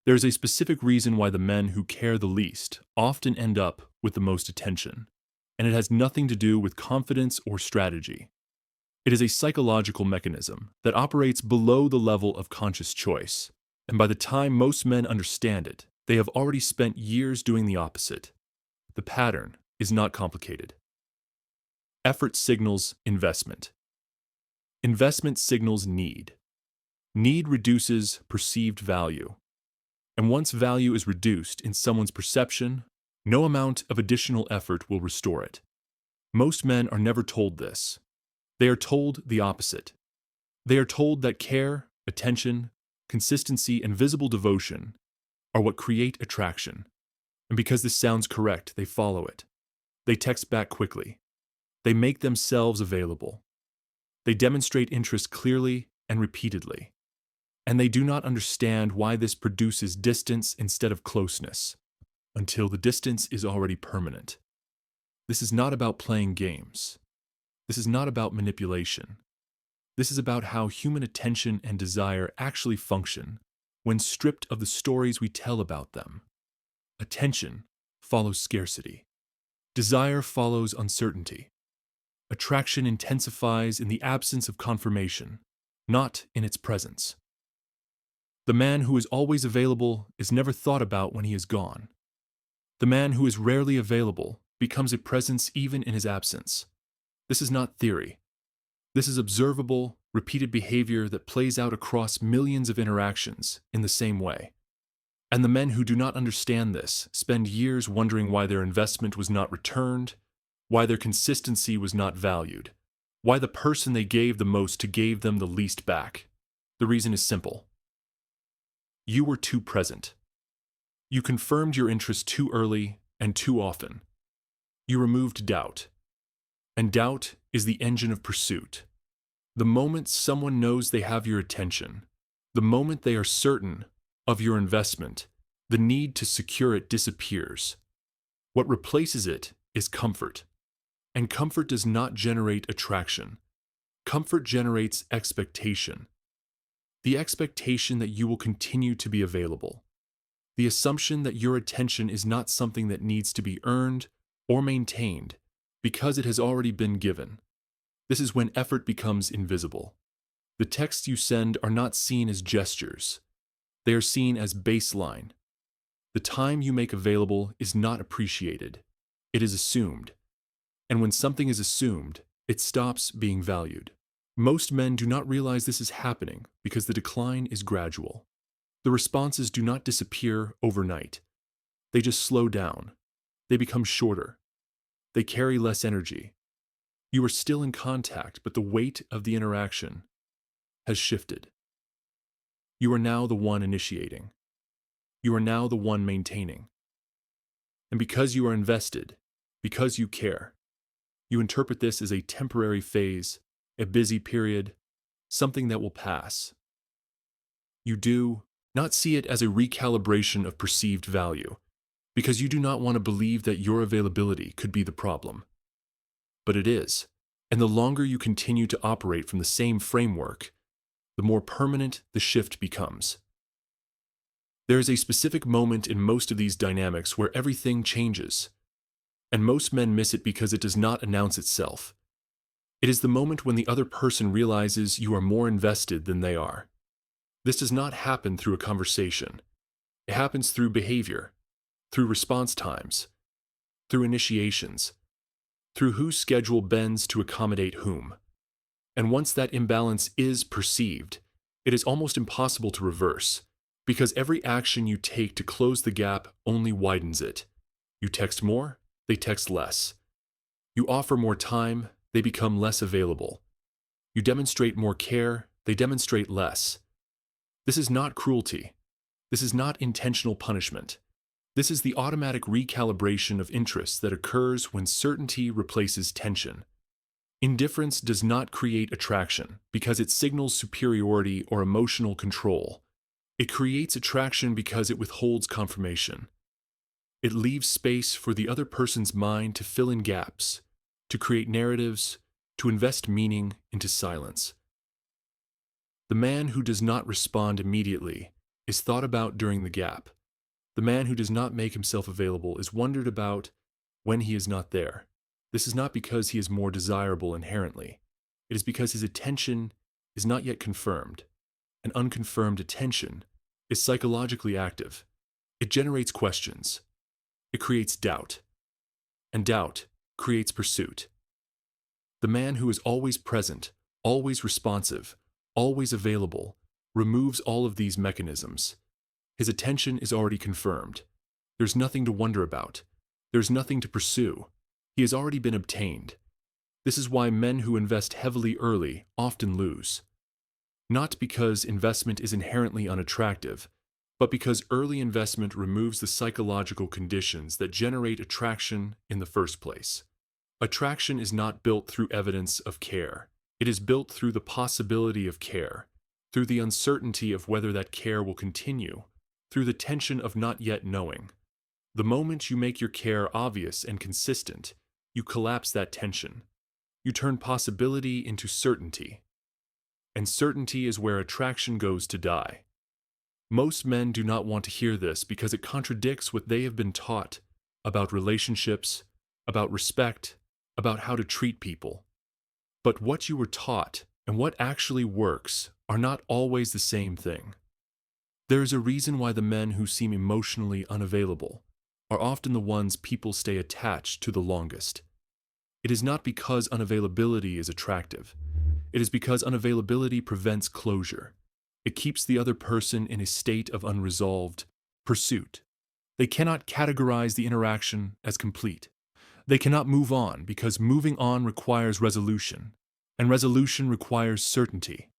There is a specific reason why the men who care the least often end up with the most attention, and it has nothing to do with confidence or strategy. It is a psychological mechanism that operates below the level of conscious choice, and by the time most men understand it, they have already spent years doing the opposite. The pattern is not complicated. Effort signals investment. Investment signals need. Need reduces perceived value. And once value is reduced in someone's perception, no amount of additional effort will restore it. Most men are never told this. They are told the opposite. They are told that care, attention, consistency, and visible devotion are what create attraction. And because this sounds correct, they follow it. They text back quickly. They make themselves available. They demonstrate interest clearly and repeatedly. And they do not understand why this produces distance instead of closeness, until the distance is already permanent. This is not about playing games. This is not about manipulation. This is about how human attention and desire actually function when stripped of the stories we tell about them. Attention follows scarcity. Desire follows uncertainty. Attraction intensifies in the absence of confirmation, not in its presence. The man who is always available is never thought about when he is gone. The man who is rarely available becomes a presence even in his absence. This is not theory. This is observable, repeated behavior that plays out across millions of interactions in the same way. And the men who do not understand this spend years wondering why their investment was not returned, why their consistency was not valued, why the person they gave the most to gave them the least back. The reason is simple. You were too present. You confirmed your interest too early and too often. You removed doubt. And doubt is the engine of pursuit. The moment someone knows they have your attention, the moment they are certain of your investment, the need to secure it disappears. What replaces it is comfort. And comfort does not generate attraction. Comfort generates expectation. The expectation that you will continue to be available. The assumption that your attention is not something that needs to be earned or maintained because it has already been given. This is when effort becomes invisible. The texts you send are not seen as gestures. They are seen as baseline. The time you make available is not appreciated. It is assumed. And when something is assumed, it stops being valued. Most men do not realize this is happening because the decline is gradual. The responses do not disappear overnight. They just slow down. They become shorter. They carry less energy. You are still in contact, but the weight of the interaction has shifted. You are now the one initiating. You are now the one maintaining. And because you are invested, because you care, you interpret this as a temporary phase, a busy period, something that will pass. You do not see it as a recalibration of perceived value, because you do not want to believe that your availability could be the problem. But it is, and the longer you continue to operate from the same framework, the more permanent the shift becomes. There is a specific moment in most of these dynamics where everything changes, and most men miss it because it does not announce itself. It is the moment when the other person realizes you are more invested than they are. This does not happen through a conversation. It happens through behavior, through response times, through initiations, through whose schedule bends to accommodate whom. And once that imbalance is perceived, it is almost impossible to reverse, because every action you take to close the gap only widens it. You text more, they text less. You offer more time, they become less available. You demonstrate more care, they demonstrate less. This is not cruelty. This is not intentional punishment. This is the automatic recalibration of interests that occurs when certainty replaces tension. Indifference does not create attraction because it signals superiority or emotional control. It creates attraction because it withholds confirmation. It leaves space for the other person's mind to fill in gaps, to create narratives, to invest meaning into silence. The man who does not respond immediately is thought about during the gap. The man who does not make himself available is wondered about when he is not there. This is not because he is more desirable inherently. It is because his attention is not yet confirmed. An unconfirmed attention is psychologically active. It generates questions. It creates doubt. And doubt creates pursuit. The man who is always present, always responsive, always available, removes all of these mechanisms. His attention is already confirmed. There's nothing to wonder about. There's nothing to pursue. He has already been obtained. This is why men who invest heavily early often lose. Not because investment is inherently unattractive, but because early investment removes the psychological conditions that generate attraction in the first place. Attraction is not built through evidence of care. It is built through the possibility of care, through the uncertainty of whether that care will continue, through the tension of not yet knowing. The moment you make your care obvious and consistent, you collapse that tension. You turn possibility into certainty. And certainty is where attraction goes to die. Most men do not want to hear this because it contradicts what they have been taught about relationships, about respect, about how to treat people. But what you were taught and what actually works are not always the same thing. There is a reason why the men who seem emotionally unavailable are often the ones people stay attached to the longest. It is not because unavailability is attractive. It is because unavailability prevents closure. It keeps the other person in a state of unresolved pursuit. They cannot categorize the interaction as complete. They cannot move on because moving on requires resolution, and resolution requires certainty.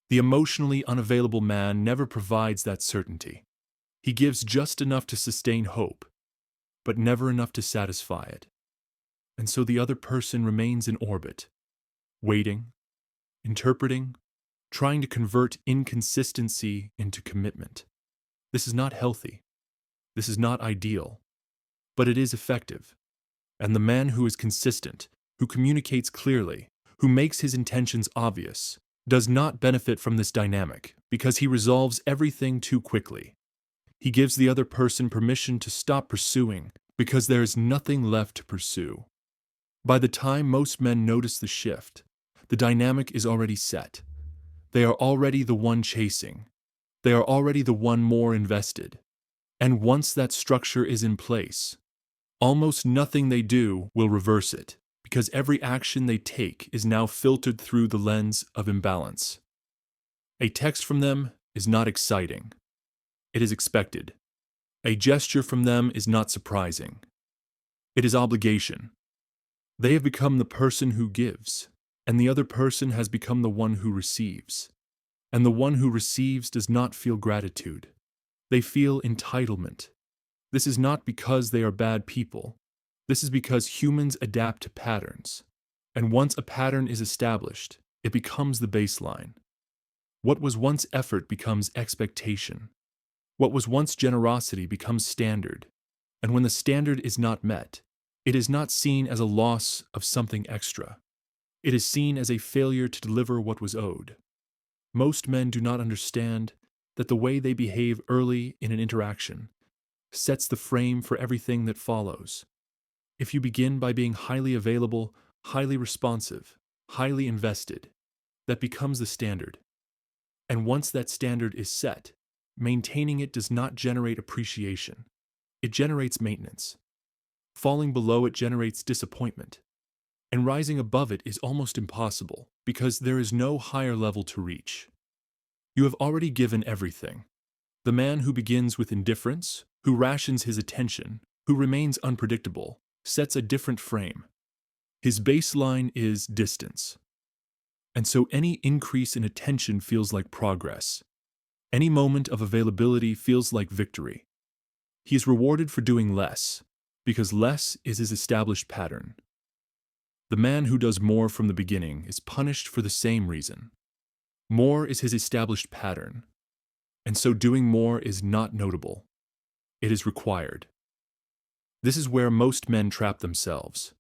The emotionally unavailable man never provides that certainty. He gives just enough to sustain hope, but never enough to satisfy it. And so the other person remains in orbit, waiting, interpreting, trying to convert inconsistency into commitment. This is not healthy. This is not ideal. But it is effective. And the man who is consistent, who communicates clearly, who makes his intentions obvious, does not benefit from this dynamic because he resolves everything too quickly. He gives the other person permission to stop pursuing because there is nothing left to pursue. By the time most men notice the shift, the dynamic is already set. They are already the one chasing. They are already the one more invested. And once that structure is in place, almost nothing they do will reverse it, because every action they take is now filtered through the lens of imbalance. A text from them is not exciting. It is expected. A gesture from them is not surprising. It is obligation. They have become the person who gives, and the other person has become the one who receives. And the one who receives does not feel gratitude. They feel entitlement. This is not because they are bad people. This is because humans adapt to patterns. And once a pattern is established, it becomes the baseline. What was once effort becomes expectation. What was once generosity becomes standard. And when the standard is not met, it is not seen as a loss of something extra. It is seen as a failure to deliver what was owed. Most men do not understand that the way they behave early in an interaction sets the frame for everything that follows. If you begin by being highly available, highly responsive, highly invested, that becomes the standard. And once that standard is set, maintaining it does not generate appreciation. It generates maintenance. Falling below it generates disappointment. And rising above it is almost impossible because there is no higher level to reach. You have already given everything. The man who begins with indifference, who rations his attention, who remains unpredictable, sets a different frame. His baseline is distance. And so any increase in attention feels like progress. Any moment of availability feels like victory. He is rewarded for doing less, because less is his established pattern. The man who does more from the beginning is punished for the same reason. More is his established pattern, and so doing more is not notable. It is required. This is where most men trap themselves.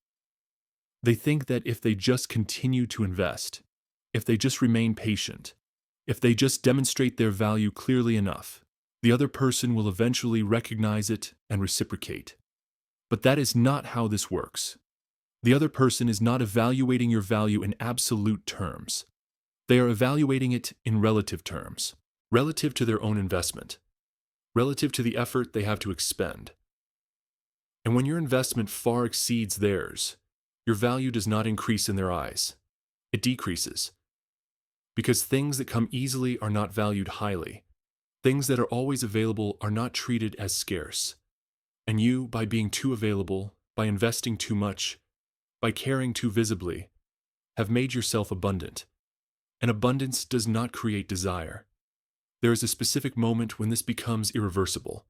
They think that if they just continue to invest, if they just remain patient, if they just demonstrate their value clearly enough, The other person will eventually recognize it and reciprocate. But that is not how this works. The other person is not evaluating your value in absolute terms. They are evaluating it in relative terms, relative to their own investment, relative to the effort they have to expend. And when your investment far exceeds theirs, your value does not increase in their eyes. It decreases. Because things that come easily are not valued highly. Things that are always available are not treated as scarce. And you, by being too available, by investing too much, by caring too visibly, have made yourself abundant. And abundance does not create desire. There is a specific moment when this becomes irreversible.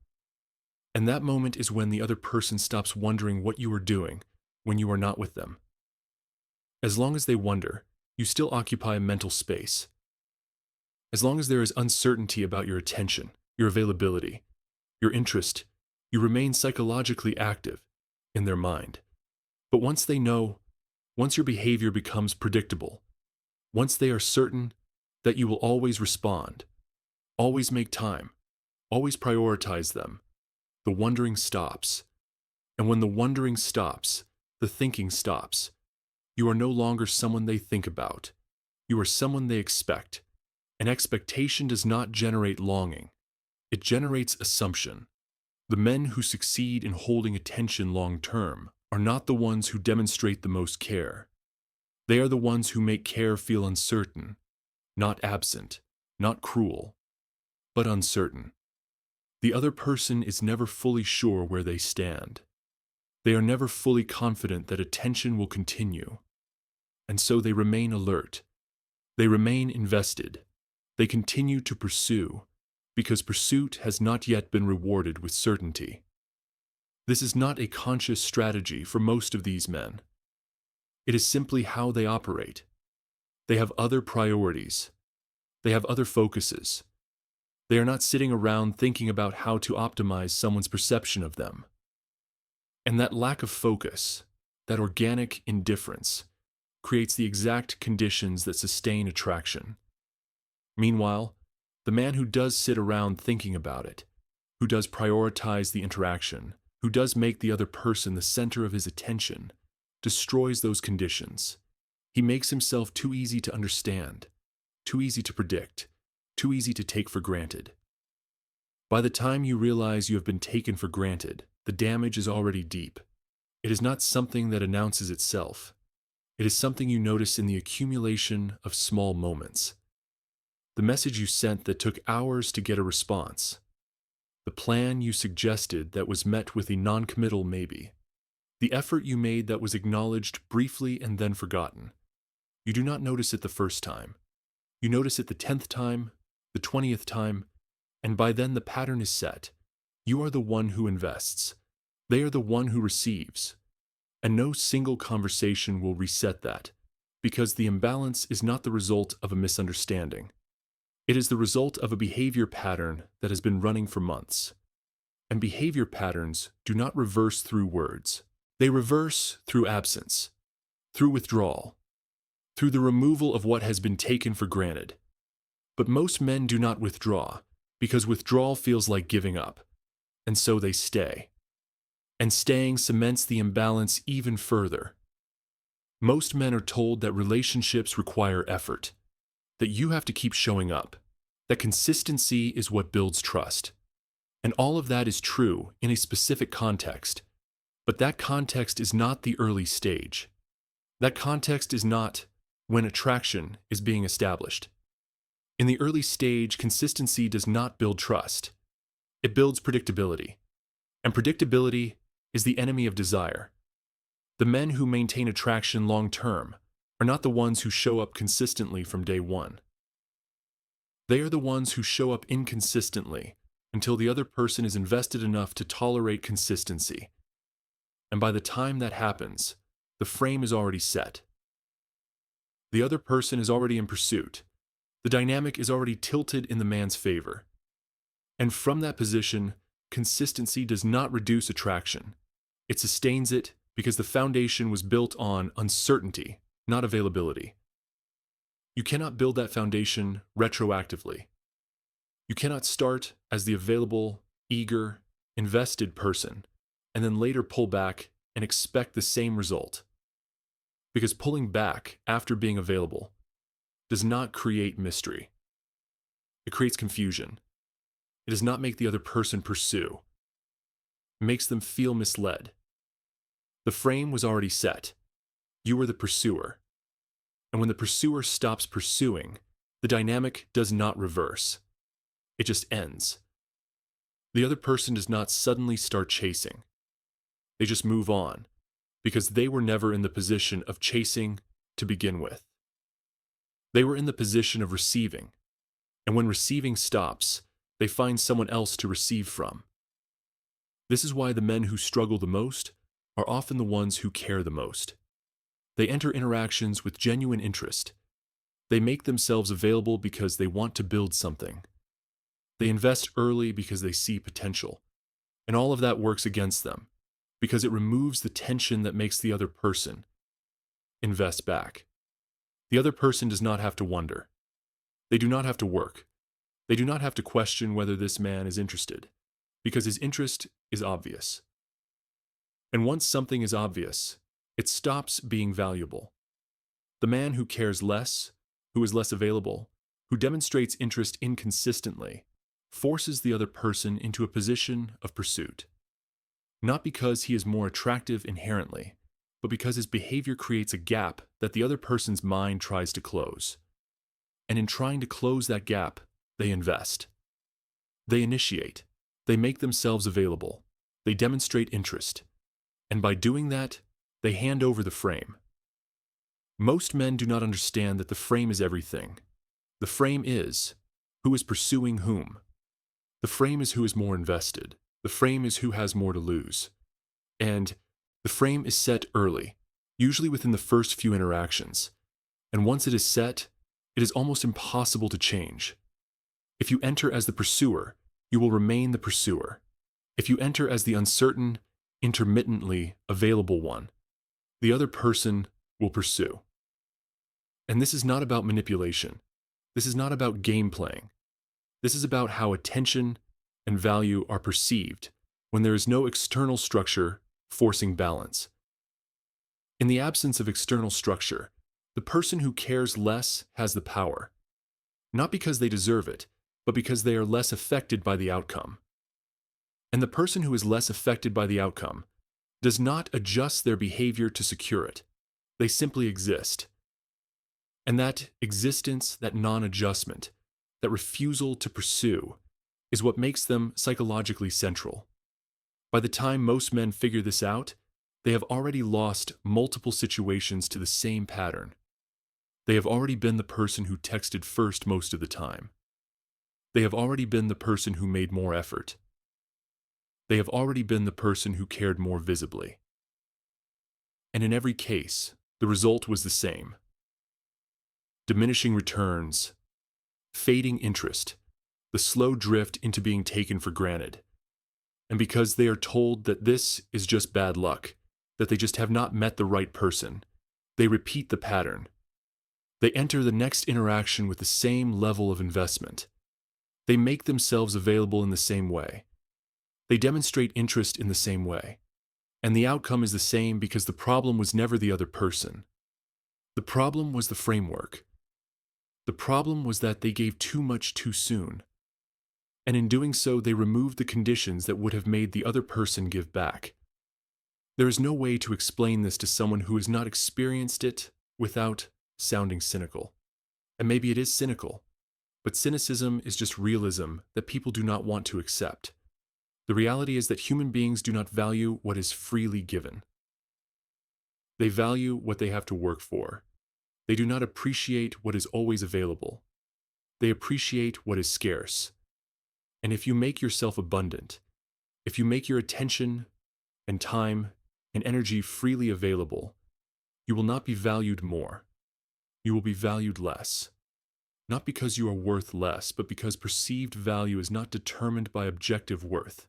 And that moment is when the other person stops wondering what you are doing when you are not with them. As long as they wonder, you still occupy a mental space. As long as there is uncertainty about your attention, your availability, your interest, you remain psychologically active in their mind. But once they know, once your behavior becomes predictable, once they are certain that you will always respond, always make time, always prioritize them, the wondering stops. And when the wondering stops, the thinking stops. You are no longer someone they think about. You are someone they expect. An expectation does not generate longing. It generates assumption. The men who succeed in holding attention long term are not the ones who demonstrate the most care. They are the ones who make care feel uncertain, not absent, not cruel, but uncertain. The other person is never fully sure where they stand. They are never fully confident that attention will continue. And so they remain alert. They remain invested. They continue to pursue, because pursuit has not yet been rewarded with certainty. This is not a conscious strategy for most of these men. It is simply how they operate. They have other priorities. They have other focuses. They are not sitting around thinking about how to optimize someone's perception of them. And that lack of focus, that organic indifference, creates the exact conditions that sustain attraction. Meanwhile, the man who does sit around thinking about it, who does prioritize the interaction, who does make the other person the center of his attention, destroys those conditions. He makes himself too easy to understand, too easy to predict, too easy to take for granted. By the time you realize you have been taken for granted, the damage is already deep. It is not something that announces itself. It is something you notice in the accumulation of small moments. The message you sent that took hours to get a response. The plan you suggested that was met with a non-committal maybe. The effort you made that was acknowledged briefly and then forgotten. You do not notice it the first time. You notice it the 10th time, the 20th time, and by then the pattern is set. You are the one who invests. They are the one who receives. And no single conversation will reset that, because the imbalance is not the result of a misunderstanding. It is the result of a behavior pattern that has been running for months. And behavior patterns do not reverse through words. They reverse through absence, through withdrawal, through the removal of what has been taken for granted. But most men do not withdraw, because withdrawal feels like giving up, and so they stay. And staying cements the imbalance even further. Most men are told that relationships require effort, that you have to keep showing up, that consistency is what builds trust. And all of that is true in a specific context, but that context is not the early stage. That context is not when attraction is being established. In the early stage, consistency does not build trust. It builds predictability. And predictability is the enemy of desire. The men who maintain attraction long term are not the ones who show up consistently from day one. They are the ones who show up inconsistently until the other person is invested enough to tolerate consistency. And by the time that happens, the frame is already set. The other person is already in pursuit. The dynamic is already tilted in the man's favor. And from that position, consistency does not reduce attraction. It sustains it because the foundation was built on uncertainty, not availability. You cannot build that foundation retroactively. You cannot start as the available, eager, invested person and then later pull back and expect the same result. Because pulling back after being available does not create mystery. It creates confusion. It does not make the other person pursue. It makes them feel misled. The frame was already set. You were the pursuer. And when the pursuer stops pursuing, the dynamic does not reverse. It just ends. The other person does not suddenly start chasing. They just move on, because they were never in the position of chasing to begin with. They were in the position of receiving, and when receiving stops, they find someone else to receive from. This is why the men who struggle the most are often the ones who care the most. They enter interactions with genuine interest. They make themselves available because they want to build something. They invest early because they see potential. And all of that works against them, because it removes the tension that makes the other person invest back. The other person does not have to wonder. They do not have to work. They do not have to question whether this man is interested, because his interest is obvious. And once something is obvious, it stops being valuable. The man who cares less, who is less available, who demonstrates interest inconsistently, forces the other person into a position of pursuit. Not because he is more attractive inherently, but because his behavior creates a gap that the other person's mind tries to close. And in trying to close that gap, they invest. They initiate. They make themselves available. They demonstrate interest. And by doing that, they hand over the frame. Most men do not understand that the frame is everything. The frame is who is pursuing whom. The frame is who is more invested. The frame is who has more to lose. And the frame is set early, usually within the first few interactions. And once it is set, it is almost impossible to change. If you enter as the pursuer, you will remain the pursuer. If you enter as the uncertain, intermittently available one, the other person will pursue. And this is not about manipulation. This is not about game playing. This is about how attention and value are perceived when there is no external structure forcing balance. In the absence of external structure, the person who cares less has the power, not because they deserve it, but because they are less affected by the outcome. And the person who is less affected by the outcome does not adjust their behavior to secure it. They simply exist. And that existence, that non-adjustment, that refusal to pursue, is what makes them psychologically central. By the time most men figure this out, they have already lost multiple situations to the same pattern. They have already been the person who texted first most of the time. They have already been the person who made more effort. They have already been the person who cared more visibly. And in every case, the result was the same. Diminishing returns, fading interest, the slow drift into being taken for granted. And because they are told that this is just bad luck, that they just have not met the right person, they repeat the pattern. They enter the next interaction with the same level of investment. They make themselves available in the same way. They demonstrate interest in the same way. And the outcome is the same because the problem was never the other person. The problem was the framework. The problem was that they gave too much too soon. And in doing so, they removed the conditions that would have made the other person give back. There is no way to explain this to someone who has not experienced it without sounding cynical. And maybe it is cynical, but cynicism is just realism that people do not want to accept. The reality is that human beings do not value what is freely given. They value what they have to work for. They do not appreciate what is always available. They appreciate what is scarce. And if you make yourself abundant, if you make your attention and time and energy freely available, you will not be valued more. You will be valued less. Not because you are worth less, but because perceived value is not determined by objective worth.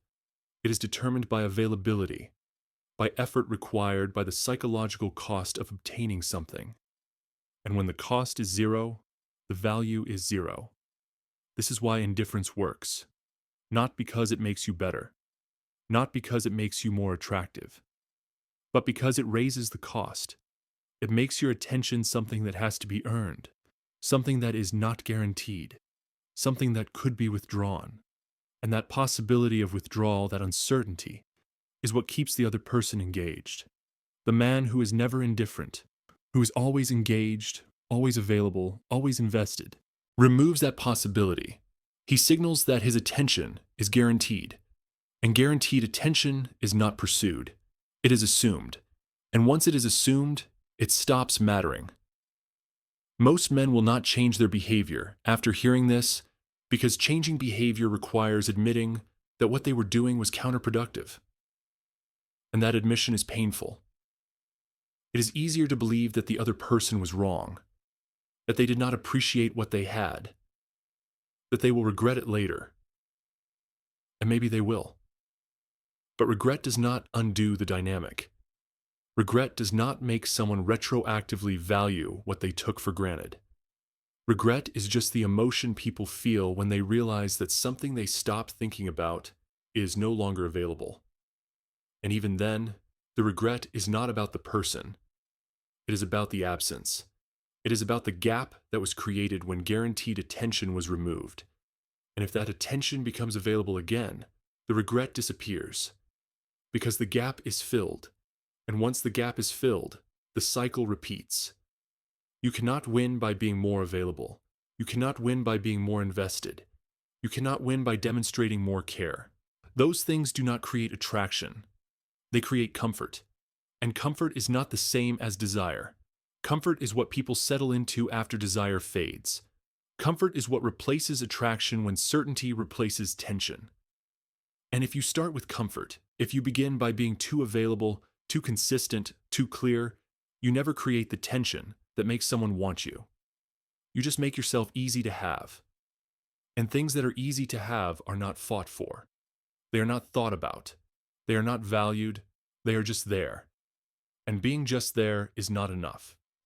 It is determined by availability, by effort required, by the psychological cost of obtaining something. And when the cost is zero, the value is zero. This is why indifference works. Not because it makes you better, not because it makes you more attractive, but because it raises the cost. It makes your attention something that has to be earned, something that is not guaranteed, something that could be withdrawn. And that possibility of withdrawal, that uncertainty, is what keeps the other person engaged. The man who is never indifferent, who is always engaged, always available, always invested, removes that possibility. He signals that his attention is guaranteed, and guaranteed attention is not pursued. It is assumed. And once it is assumed, it stops mattering. Most men will not change their behavior after hearing this because changing behavior requires admitting that what they were doing was counterproductive. And that admission is painful. It is easier to believe that the other person was wrong, that they did not appreciate what they had, that they will regret it later. And maybe they will. But regret does not undo the dynamic. Regret does not make someone retroactively value what they took for granted. Regret is just the emotion people feel when they realize that something they stopped thinking about is no longer available. And even then, the regret is not about the person. It is about the absence. It is about the gap that was created when guaranteed attention was removed. And if that attention becomes available again, the regret disappears. Because the gap is filled. And once the gap is filled, the cycle repeats. You cannot win by being more available. You cannot win by being more invested. You cannot win by demonstrating more care. Those things do not create attraction. They create comfort. And comfort is not the same as desire. Comfort is what people settle into after desire fades. Comfort is what replaces attraction when certainty replaces tension. And if you start with comfort, if you begin by being too available, too consistent, too clear, you never create the tension that makes someone want you. You just make yourself easy to have. And things that are easy to have are not fought for. They are not thought about. They are not valued. They are just there. And being just there is not enough.